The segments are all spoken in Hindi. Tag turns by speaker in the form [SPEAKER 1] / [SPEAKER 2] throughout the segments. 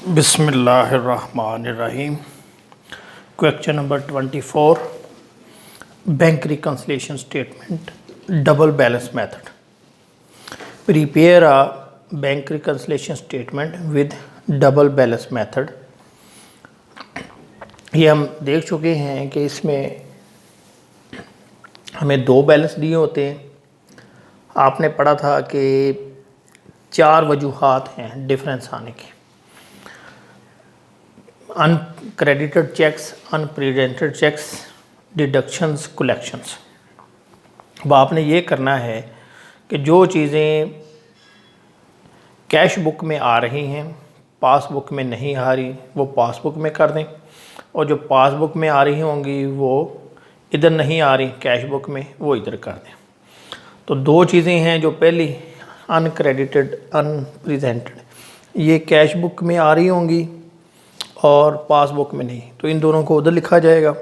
[SPEAKER 1] बिस्मिल्लाहिर्रहमानिर्रहीम। Question number 24, bank reconciliation statement double balance method. Prepare a bank reconciliation statement with double balance method. ये हम देख चुके हैं कि इसमें हमें दो बैलेंस दिए होते हैं। आपने पढ़ा था कि 4 वजूहात हैं डिफरेंस आने की: uncredited cheques, unpresented cheques, deductions, collections. अब आपने ये करना है कि जो चीज़ें कैश बुक में आ रही हैं पासबुक में नहीं आ रही वो पासबुक में कर दें, और जो पासबुक में आ रही होंगी वो इधर नहीं आ रही कैश बुक में वो इधर कर दें। तो दो चीज़ें हैं, जो पहली अनक्रेडिटेड अनप्रेजेंटेड, ये कैश बुक में आ रही होंगी और पासबुक में नहीं, तो इन दोनों को उधर लिखा जाएगा।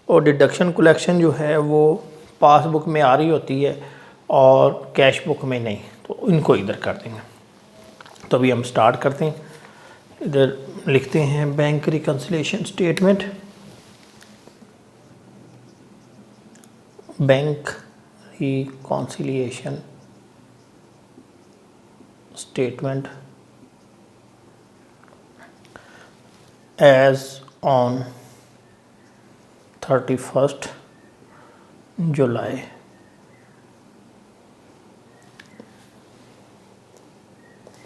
[SPEAKER 1] और डिडक्शन कलेक्शन जो है वो पासबुक में आ रही होती है और कैश बुक में नहीं, तो इनको इधर कर देंगे। तो अभी हम स्टार्ट करते हैं। इधर लिखते हैं bank reconciliation statement, bank reconciliation statement as on 31st July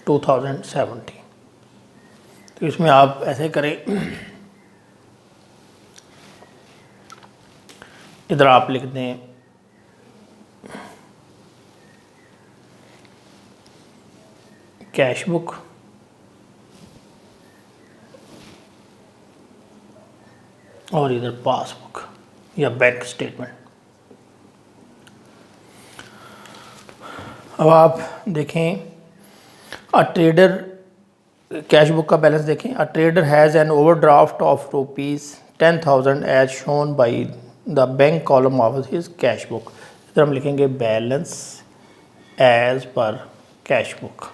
[SPEAKER 1] 2017। तो इसमें आप ऐसे करें, इधर आप लिख दें कैश बुक और इधर पासबुक या बैंक स्टेटमेंट। अब आप देखें अ ट्रेडर, कैश बुक का बैलेंस देखें। A trader has an overdraft of ₹10,000 as shown by the bank column of his cash book. इधर हम लिखेंगे balance as per cash book.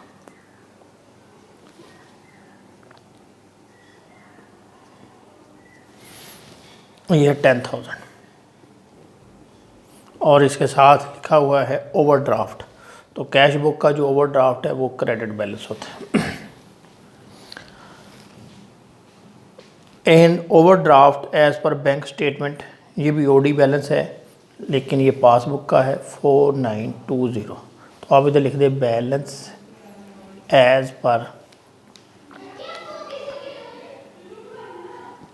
[SPEAKER 1] ये 10,000 और इसके साथ लिखा हुआ है ओवरड्राफ्ट। तो कैश बुक का जो ओवरड्राफ्ट है वो क्रेडिट बैलेंस होता है। And overdraft as per bank statement, ये भी ओडी बैलेंस है लेकिन ये पासबुक का है 4920। तो आप इधर लिख दे बैलेंस एज पर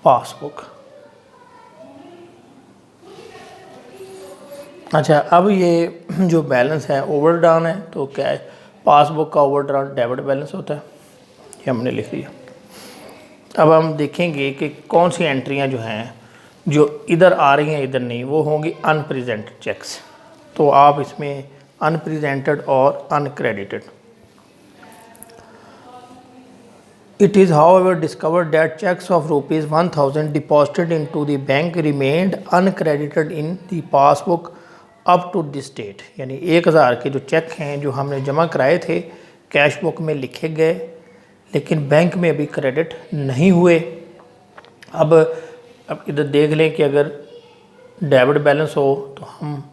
[SPEAKER 1] पासबुक। अच्छा, अब ये जो बैलेंस है ओवरड्रान है, तो क्या है पासबुक का ओवरड्रान डेबिट बैलेंस होता है, ये हमने लिख दिया। अब हम देखेंगे कि कौन सी एंट्रियां जो हैं जो इधर आ रही हैं इधर नहीं, वो होंगी अनप्रेजेंटेड चेक्स। तो आप इसमें अनप्रेजेंटेड और uncredited. It is however discovered that checks of ₹1,000 deposited into the bank remained uncredited in the passbook up to this date। यानी 1,000 के जो चेक हैं जो हमने जमा कराए थे कैश बुक में लिखे गए लेकिन बैंक में अभी क्रेडिट नहीं हुए। अब इधर देख लें कि अगर डेबिट बैलेंस हो तो हम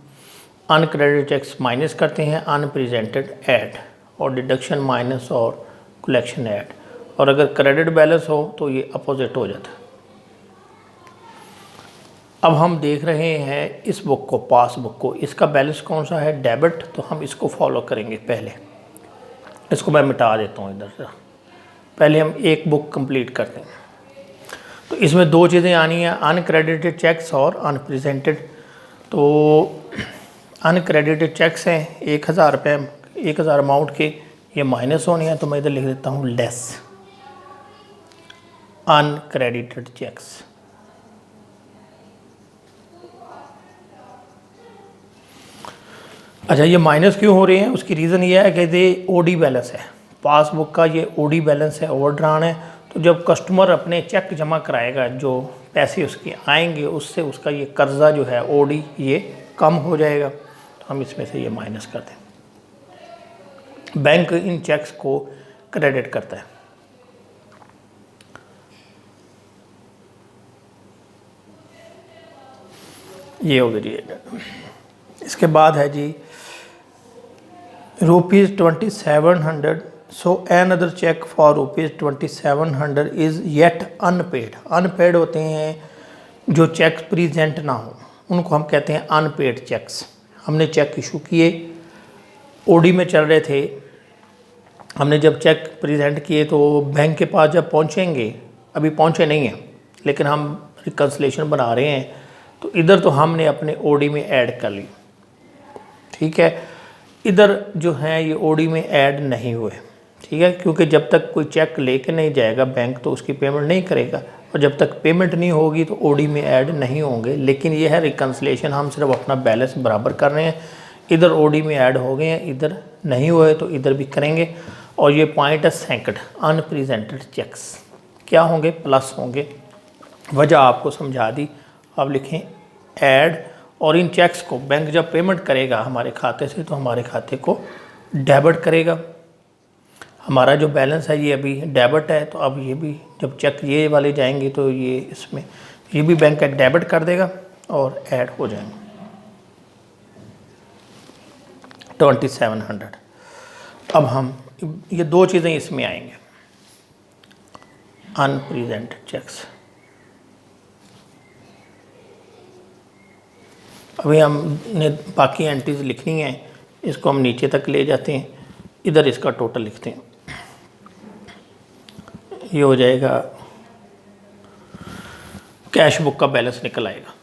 [SPEAKER 1] अनक्रेडिटेड चेक्स माइनस करते हैं, अनप्रेजेंटेड ऐड, और डिडक्शन माइनस और कलेक्शन ऐड। और अगर क्रेडिट बैलेंस हो तो ये अपोजिट हो जाता है। अब हम देख रहे हैं इस बुक को, पासबुक को, इसका बैलेंस कौन सा है डेबिट, तो हम इसको फॉलो करेंगे। पहले इसको मैं मिटा देता हूँ इधर से, पहले हम एक बुक कंप्लीट करते हैं। तो इसमें दो चीज़ें आनी हैं, अनक्रेडिटेड चेक्स और अनप्रेजेंटेड। तो अनक्रेडिटेड चेक्स हैं 1,000 रुपये, 1,000 अमाउंट के, ये माइनस होने हैं, तो मैं इधर लिख देता हूँ लेस अनक्रेडिटेड चेक्स। अच्छा, ये माइनस क्यों हो रहे हैं, उसकी रीज़न ये है कि ये ओडी बैलेंस है, पासबुक का ये ओडी बैलेंस है, ओवरड्रान है। तो जब कस्टमर अपने चेक जमा कराएगा जो पैसे उसके आएंगे उससे उसका ये कर्जा जो है ओडी ये कम हो जाएगा, तो हम इसमें से ये माइनस कर दें। बैंक इन चेक्स को क्रेडिट करता है। ये हो गया जी। इसके बाद है जी ₹2700, so another cheque for ₹2700 is yet unpaid. Unpaid होते हैं जो चेक प्रेजेंट ना हो, उनको हम कहते हैं अनपेड चेक्स। हमने चेक इशू किए, ओडी में चल रहे थे, हमने जब चेक प्रेजेंट किए तो बैंक के पास जब पहुंचेंगे, अभी पहुंचे नहीं हैं लेकिन हम रिकन्सलेशन बना रहे हैं, तो इधर तो हमने अपने ओडी में ऐड कर ली, ठीक है। इधर जो है ये ओडी में ऐड नहीं हुए, ठीक है, क्योंकि जब तक कोई चेक लेके नहीं जाएगा बैंक तो उसकी पेमेंट नहीं करेगा, और जब तक पेमेंट नहीं होगी तो ओडी में ऐड नहीं होंगे। लेकिन ये है रिकन्सलेशन, हम सिर्फ अपना बैलेंस बराबर कर रहे हैं। इधर ओडी में ऐड हो गए हैं, इधर नहीं हुए तो इधर भी करेंगे। और ये पॉइंट है सेकंड, अनप्रेजेंटेड चेक्स क्या होंगे, प्लस होंगे। वजह आपको समझा दी। अब लिखें ऐड, और इन चेक्स को बैंक जब पेमेंट करेगा हमारे खाते से तो हमारे खाते को डेबिट करेगा। हमारा जो बैलेंस है ये अभी डेबिट है, तो अब ये भी जब चेक ये वाले जाएंगे तो ये इसमें ये भी बैंक का डेबिट कर देगा और ऐड हो जाएंगे 2700। अब हम ये दो चीज़ें इसमें आएंगे, अनप्रेजेंटेड चेक्स। अभी हमने बाकी एंट्रीज लिखनी है, इसको हम नीचे तक ले जाते हैं, इधर इसका टोटल लिखते हैं। ये हो जाएगा, कैश बुक का बैलेंस निकल आएगा,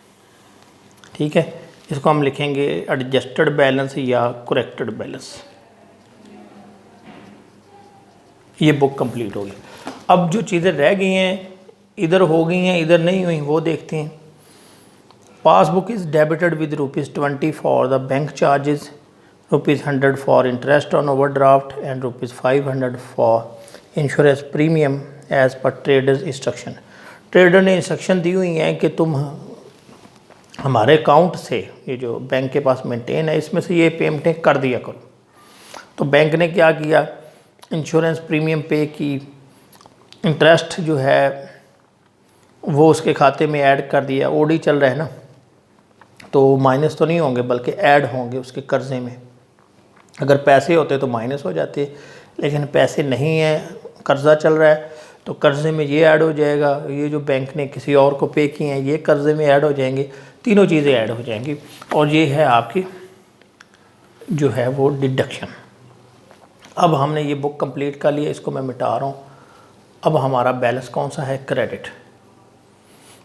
[SPEAKER 1] ठीक है। इसको हम लिखेंगे एडजस्टेड बैलेंस या करेक्टेड बैलेंस। ये बुक कंप्लीट होगी। अब जो चीज़ें रह गई हैं, इधर हो गई हैं इधर नहीं हुई, वो देखते हैं। Passbook is debited with ₹20 for the bank charges, ₹100 for interest on overdraft and ₹500 for insurance premium as per traders instruction. Trader ने इंस्ट्रक्शन दी हुई हैं कि तुम हमारे अकाउंट से, ये जो बैंक के पास मेंटेन है, इसमें से ये पेमेंटें कर दिया करो। तो बैंक ने क्या किया, इंश्योरेंस प्रीमियम पे की, इंटरेस्ट जो है वो उसके खाते में ऐड कर दिया। ओडी चल रहा है ना, तो माइनस तो नहीं होंगे बल्कि ऐड होंगे उसके कर्ज़े में। अगर पैसे होते तो माइनस हो जाते, लेकिन पैसे नहीं हैं, कर्ज़ा चल रहा है, तो कर्ज़े में ये ऐड हो जाएगा। ये जो बैंक ने किसी और को पे किए हैं ये कर्ज़े में ऐड हो जाएंगे, तीनों चीज़ें ऐड हो जाएंगी। और ये है आपकी जो है वो डिडक्शन। अब हमने ये बुक कंप्लीट कर लिया, इसको मैं मिटा रहा हूँ। अब हमारा बैलेंस कौन सा है, क्रेडिट।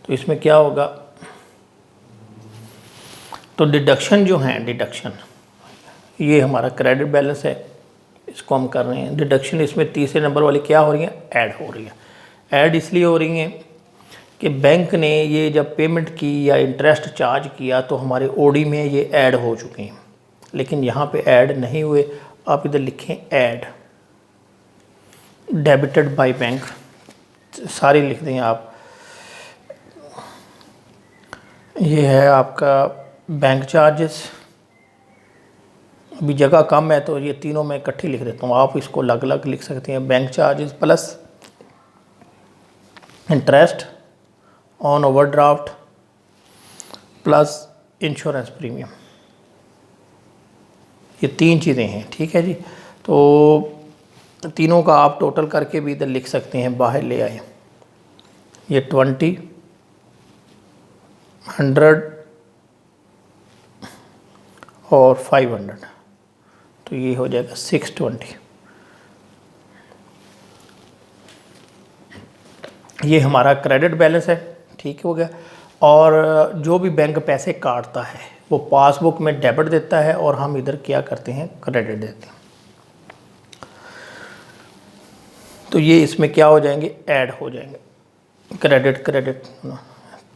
[SPEAKER 1] तो इसमें क्या होगा, तो डिडक्शन जो है, डिडक्शन ये हमारा क्रेडिट बैलेंस है, इसको हम कर रहे हैं डिडक्शन। इसमें तीसरे नंबर वाली क्या हो रही है, ऐड हो रही है। ऐड इसलिए हो रही हैं कि बैंक ने ये जब पेमेंट की या इंटरेस्ट चार्ज किया तो हमारे ओडी में ये ऐड हो चुके हैं, लेकिन यहाँ पे ऐड नहीं हुए। आप इधर लिखें ऐड, डेबिटेड बाय बैंक, सारी लिख दें आप। ये है आपका बैंक चार्जेस। अभी जगह कम है तो ये तीनों मैं इकट्ठी लिख देता हूँ, आप इसको अलग अलग लिख सकते हैं। Bank charges plus interest on overdraft plus insurance premium, ये तीन चीज़ें हैं, ठीक है जी। तो तीनों का आप टोटल करके भी इधर लिख सकते हैं, बाहर ले आए। ये 20, 100 और 500, तो ये हो जाएगा 620। ये हमारा क्रेडिट बैलेंस है, ठीक हो गया। और जो भी बैंक पैसे काटता है वो पासबुक में डेबिट देता है और हम इधर क्या करते हैं, क्रेडिट देते हैं। तो ये इसमें क्या हो जाएंगे, ऐड हो जाएंगे। क्रेडिट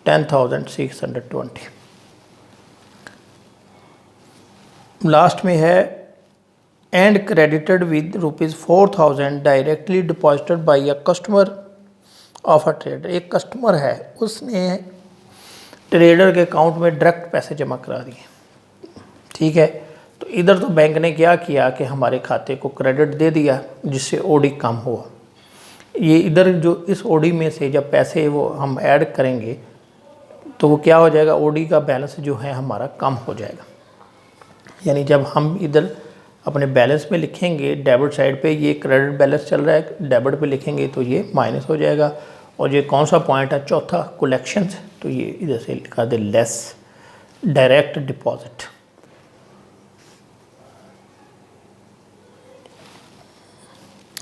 [SPEAKER 1] 10,620। लास्ट में है and credited with ₹4,000 directly deposited bye a customer of a trader. एक कस्टमर है, उसने ट्रेडर के अकाउंट में डायरेक्ट पैसे जमा करा दिए, ठीक है। तो इधर तो बैंक ने क्या किया कि हमारे खाते को क्रेडिट दे दिया जिससे ओडी कम हुआ। ये इधर जो इस ओडी में से जब पैसे वो हम ऐड करेंगे तो वो क्या हो जाएगा, ओडी का बैलेंस जो है हमारा कम हो जाएगा। यानी जब हम इधर अपने बैलेंस में लिखेंगे डेबिट साइड पे ये क्रेडिट बैलेंस चल रहा है, डेबिट पे लिखेंगे तो ये माइनस हो जाएगा। और ये कौन सा पॉइंट है, चौथा, कलेक्शंस, तो ये इधर से लिखा दे लेस डायरेक्ट डिपॉजिट।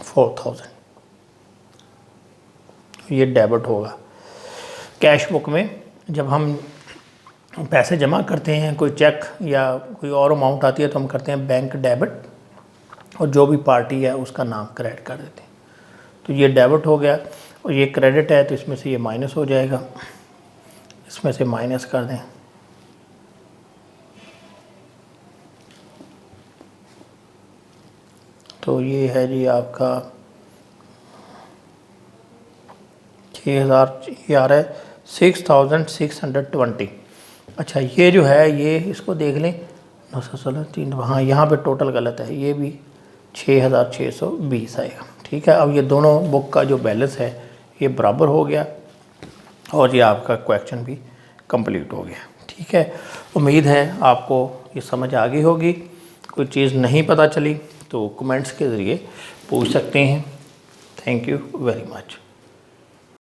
[SPEAKER 1] $4,000 ये डेबिट होगा। कैश बुक में जब हम पैसे जमा करते हैं, कोई चेक या कोई और अमाउंट आती है तो हम करते हैं बैंक डेबिट, और जो भी पार्टी है उसका नाम क्रेडिट कर देते हैं। तो ये डेबिट हो गया, और ये क्रेडिट है तो इसमें से ये माइनस हो जाएगा, इसमें से माइनस कर दें। तो ये है जी आपका 6,000, ये आ रहा है 6,620। अच्छा ये जो है ये इसको देख लें, 916 हाँ यहाँ पे टोटल गलत है, ये भी 6,620 आएगा। ठीक है, अब ये दोनों बुक का जो बैलेंस है ये बराबर हो गया, और ये आपका क्वेश्चन भी कंप्लीट हो गया। ठीक है, उम्मीद है आपको ये समझ आ गई होगी। कोई चीज़ नहीं पता चली तो कमेंट्स के ज़रिए पूछ सकते हैं। Thank you very much.